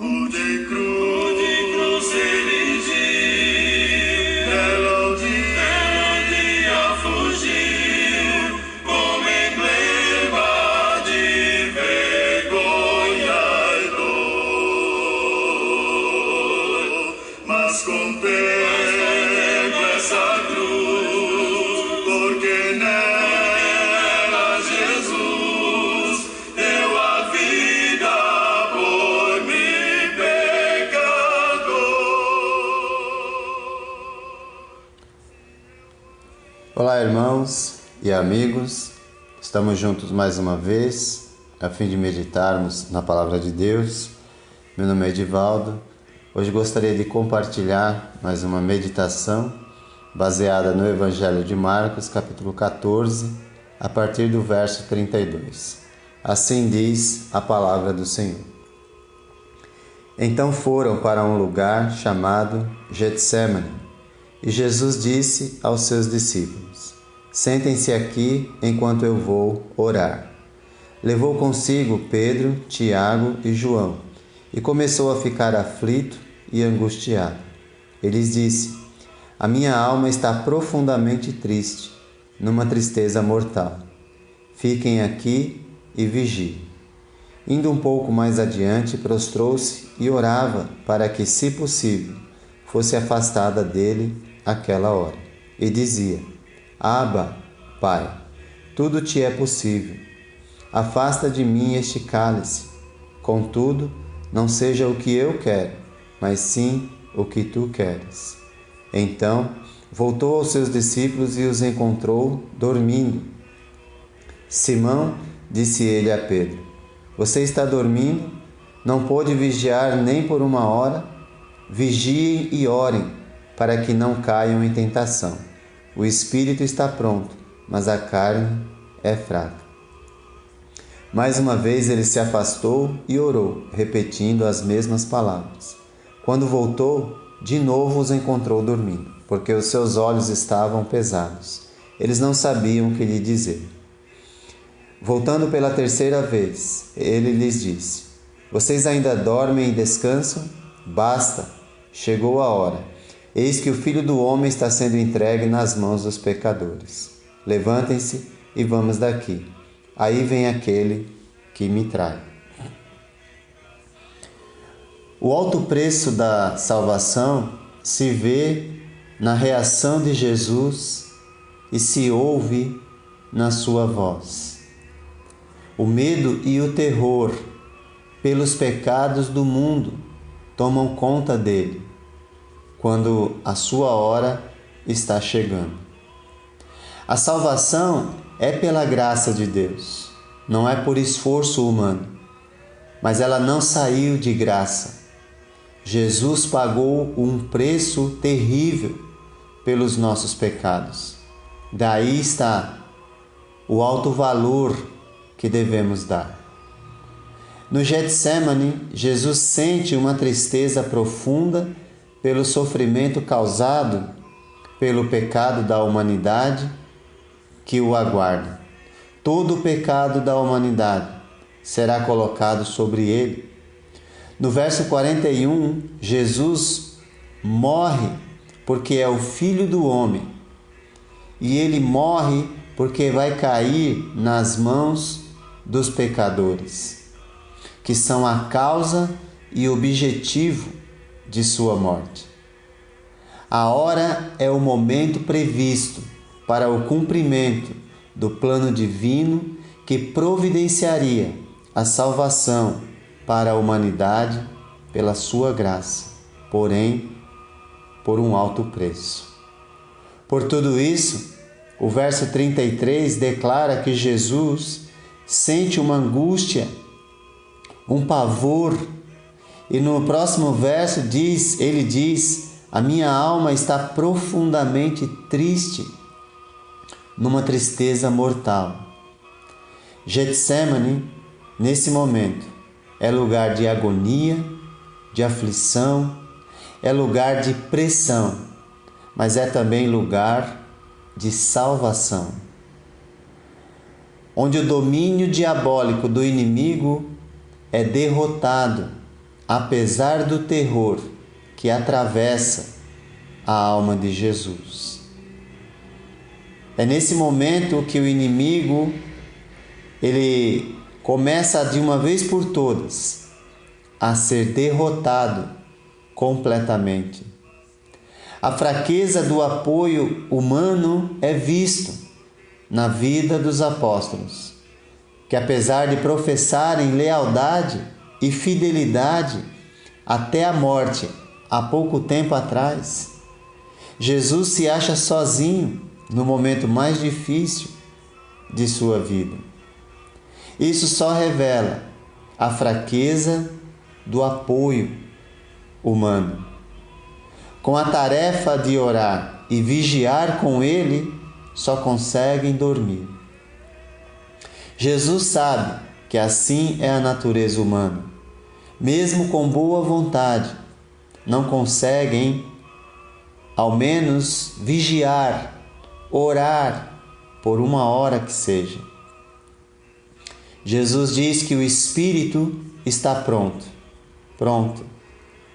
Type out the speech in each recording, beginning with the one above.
O de cruz erigiu, belo dia fugiu, como emblema de vergonha e dor. Mas contempla essa cruz, porque nela Jesus deu a vida por mim, pecador. Olá, irmãos e amigos, estamos juntos mais uma vez a fim de meditarmos na Palavra de Deus. Meu nome é Edivaldo. Hoje gostaria de compartilhar mais uma meditação baseada no Evangelho de Marcos, capítulo 14, a partir do verso 32. Assim diz a palavra do Senhor. Então foram para um lugar chamado Getsêmani, e Jesus disse aos seus discípulos: Sentem-se aqui enquanto eu vou orar. Levou consigo Pedro, Tiago e João, e começou a ficar aflito e angustiado. Ele lhes disse: A minha alma está profundamente triste, numa tristeza mortal. Fiquem aqui e vigiem. Indo um pouco mais adiante, prostrou-se e orava para que, se possível, fosse afastada dele aquela hora. E dizia: Abba, Pai, tudo te é possível. Afasta de mim este cálice. Contudo, não seja o que eu quero, mas sim o que tu queres. Então, voltou aos seus discípulos e os encontrou dormindo. Simão, disse ele a Pedro: Você está dormindo? Não pôde vigiar nem por uma hora? Vigiem e orem, para que não caiam em tentação. O espírito está pronto, mas a carne é fraca. Mais uma vez ele se afastou e orou, repetindo as mesmas palavras. Quando voltou, de novo os encontrou dormindo, porque os seus olhos estavam pesados. Eles não sabiam o que lhe dizer. Voltando pela terceira vez, ele lhes disse: Vocês ainda dormem e descansam? Basta, chegou a hora. Eis que o Filho do Homem está sendo entregue nas mãos dos pecadores. Levantem-se e vamos daqui. Aí vem aquele que me trai. O alto preço da salvação se vê na reação de Jesus e se ouve na sua voz. O medo e o terror pelos pecados do mundo tomam conta dele quando a sua hora está chegando. A salvação é pela graça de Deus, não é por esforço humano, mas ela não saiu de graça. Jesus pagou um preço terrível pelos nossos pecados. Daí está o alto valor que devemos dar. No Getsêmani, Jesus sente uma tristeza profunda pelo sofrimento causado pelo pecado da humanidade que o aguarda. Todo o pecado da humanidade será colocado sobre ele. No verso 41, Jesus morre porque é o Filho do Homem. E ele morre porque vai cair nas mãos dos pecadores, que são a causa e objetivo de sua morte. A hora é o momento previsto para o cumprimento do plano divino que providenciaria a salvação para a humanidade pela sua graça, porém, por um alto preço. Por tudo isso, o verso 33 declara que Jesus sente uma angústia, um pavor, e no próximo verso ele diz: A minha alma está profundamente triste, numa tristeza mortal. Getsêmani, nesse momento, é lugar de agonia, de aflição, é lugar de pressão, mas é também lugar de salvação, onde o domínio diabólico do inimigo é derrotado apesar do terror que atravessa a alma de Jesus. É nesse momento que o inimigo ele começa de uma vez por todas a ser derrotado completamente. A fraqueza do apoio humano é visto na vida dos apóstolos, que apesar de professarem lealdade e fidelidade até a morte há pouco tempo atrás, Jesus se acha sozinho no momento mais difícil de sua vida. Isso só revela a fraqueza do apoio humano. Com a tarefa de orar e vigiar com Ele, só conseguem dormir. Jesus sabe que assim é a natureza humana. Mesmo com boa vontade, não conseguem, ao menos, vigiar, orar por uma hora que seja. Jesus diz que o espírito está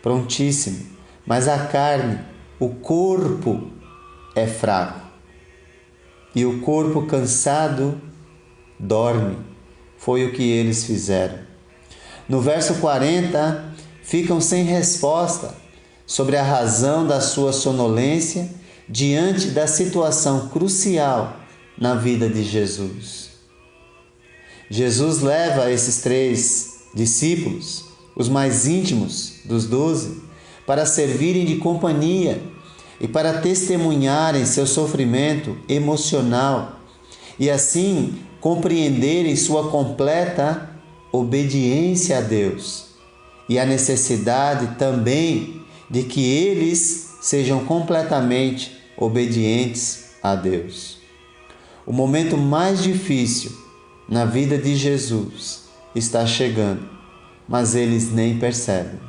prontíssimo, mas a carne, o corpo é fraco. E o corpo cansado dorme. Foi o que eles fizeram. No verso 40, ficam sem resposta sobre a razão da sua sonolência diante da situação crucial na vida de Jesus. Jesus leva esses 3 discípulos, os mais íntimos dos 12, para servirem de companhia e para testemunharem seu sofrimento emocional e assim compreenderem sua completa obediência a Deus e a necessidade também de que eles sejam completamente obedientes a Deus. O momento mais difícil na vida de Jesus está chegando, mas eles nem percebem.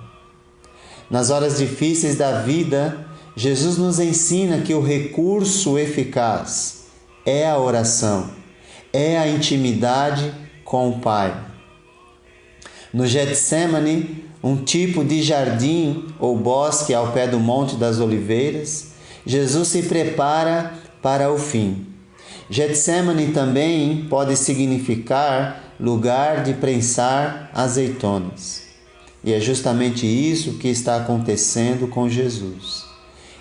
Nas horas difíceis da vida, Jesus nos ensina que o recurso eficaz é a oração, é a intimidade com o Pai. No Getsemane, um tipo de jardim ou bosque ao pé do Monte das Oliveiras, Jesus se prepara para o fim. Getsemane também pode significar lugar de prensar azeitonas. E é justamente isso que está acontecendo com Jesus.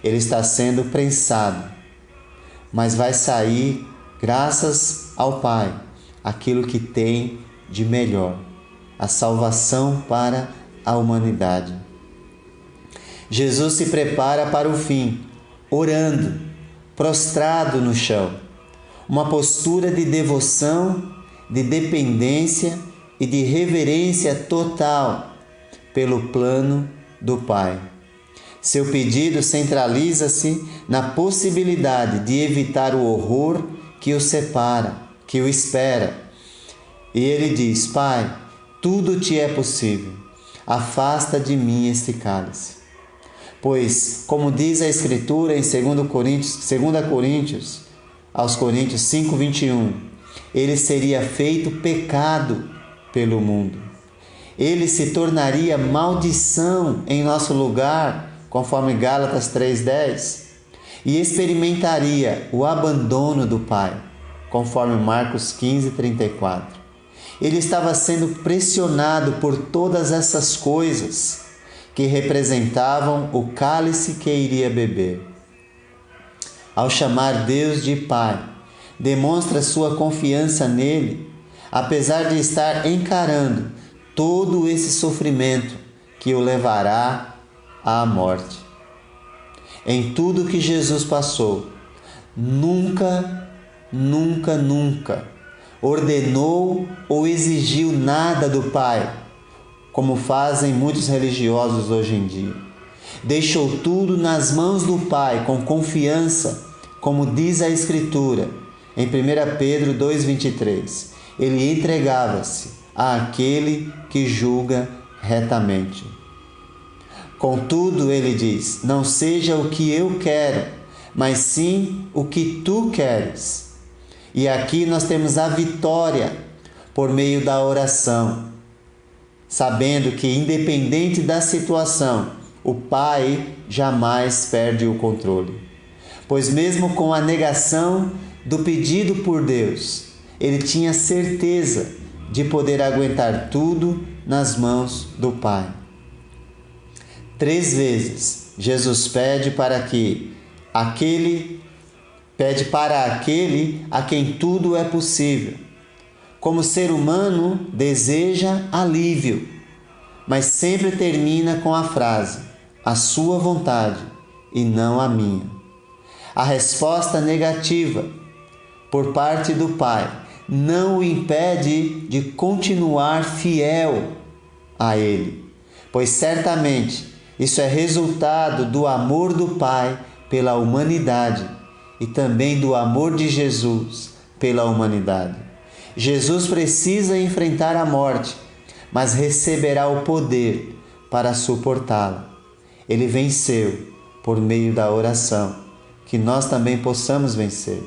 Ele está sendo prensado, mas vai sair, graças ao Pai, aquilo que tem de melhor, a salvação para a humanidade. Jesus se prepara para o fim, orando, prostrado no chão, uma postura de devoção, de dependência e de reverência total pelo plano do Pai. Seu pedido centraliza-se na possibilidade de evitar o horror que o separa, que o espera. E ele diz: Pai, tudo te é possível, afasta de mim este cálice. Pois, como diz a Escritura em 2 Coríntios, aos Coríntios 5:21, ele seria feito pecado pelo mundo. Ele se tornaria maldição em nosso lugar, conforme Gálatas 3:10, e experimentaria o abandono do Pai, conforme Marcos 15:34. Ele estava sendo pressionado por todas essas coisas que representavam o cálice que iria beber. Ao chamar Deus de Pai, demonstra sua confiança nele, apesar de estar encarando todo esse sofrimento que o levará à morte. Em tudo que Jesus passou, nunca ordenou ou exigiu nada do Pai, como fazem muitos religiosos hoje em dia. Deixou tudo nas mãos do Pai com confiança, como diz a Escritura em 1 Pedro 2:23. Ele entregava-se àquele que julga retamente. Contudo, ele diz: não seja o que eu quero, mas sim o que tu queres. E aqui nós temos a vitória por meio da oração. sabendo que, independente da situação, o Pai jamais perde o controle. Pois mesmo com a negação do pedido por Deus, ele tinha certeza de poder aguentar tudo nas mãos do Pai. 3 vezes Jesus pede para aquele a quem tudo é possível. Como ser humano, deseja alívio, mas sempre termina com a frase: a sua vontade e não a minha. A resposta negativa por parte do Pai não o impede de continuar fiel a Ele, pois certamente isso é resultado do amor do Pai pela humanidade e também do amor de Jesus pela humanidade. Jesus precisa enfrentar a morte, mas receberá o poder para suportá-la. Ele venceu por meio da oração, que nós também possamos vencer.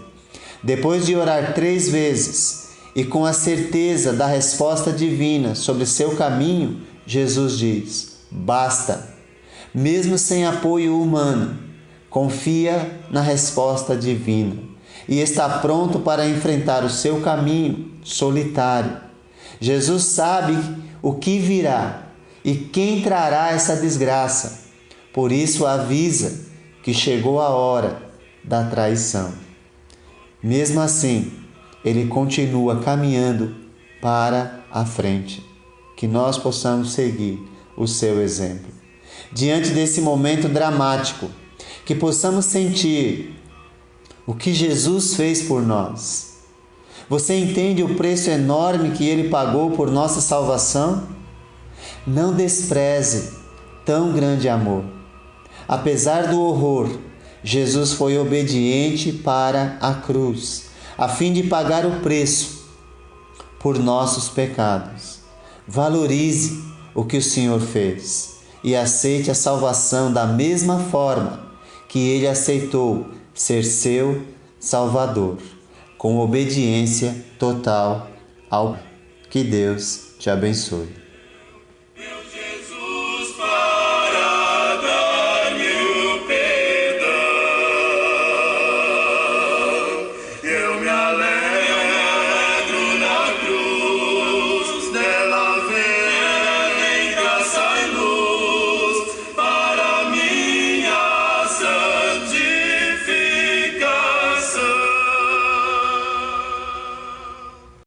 Depois de orar 3 vezes e com a certeza da resposta divina sobre seu caminho, Jesus diz: basta. Mesmo sem apoio humano, confia na resposta divina e está pronto para enfrentar o seu caminho solitário. Jesus sabe o que virá e quem trará essa desgraça. Por isso avisa que chegou a hora da traição. Mesmo assim, ele continua caminhando para a frente. Que nós possamos seguir o seu exemplo. Diante desse momento dramático, que possamos sentir o que Jesus fez por nós. Você entende o preço enorme que ele pagou por nossa salvação? Não despreze tão grande amor. Apesar do horror, Jesus foi obediente para a cruz, a fim de pagar o preço por nossos pecados. Valorize o que o Senhor fez e aceite a salvação da mesma forma que ele aceitou ser seu Salvador, com obediência total ao que Deus te abençoe.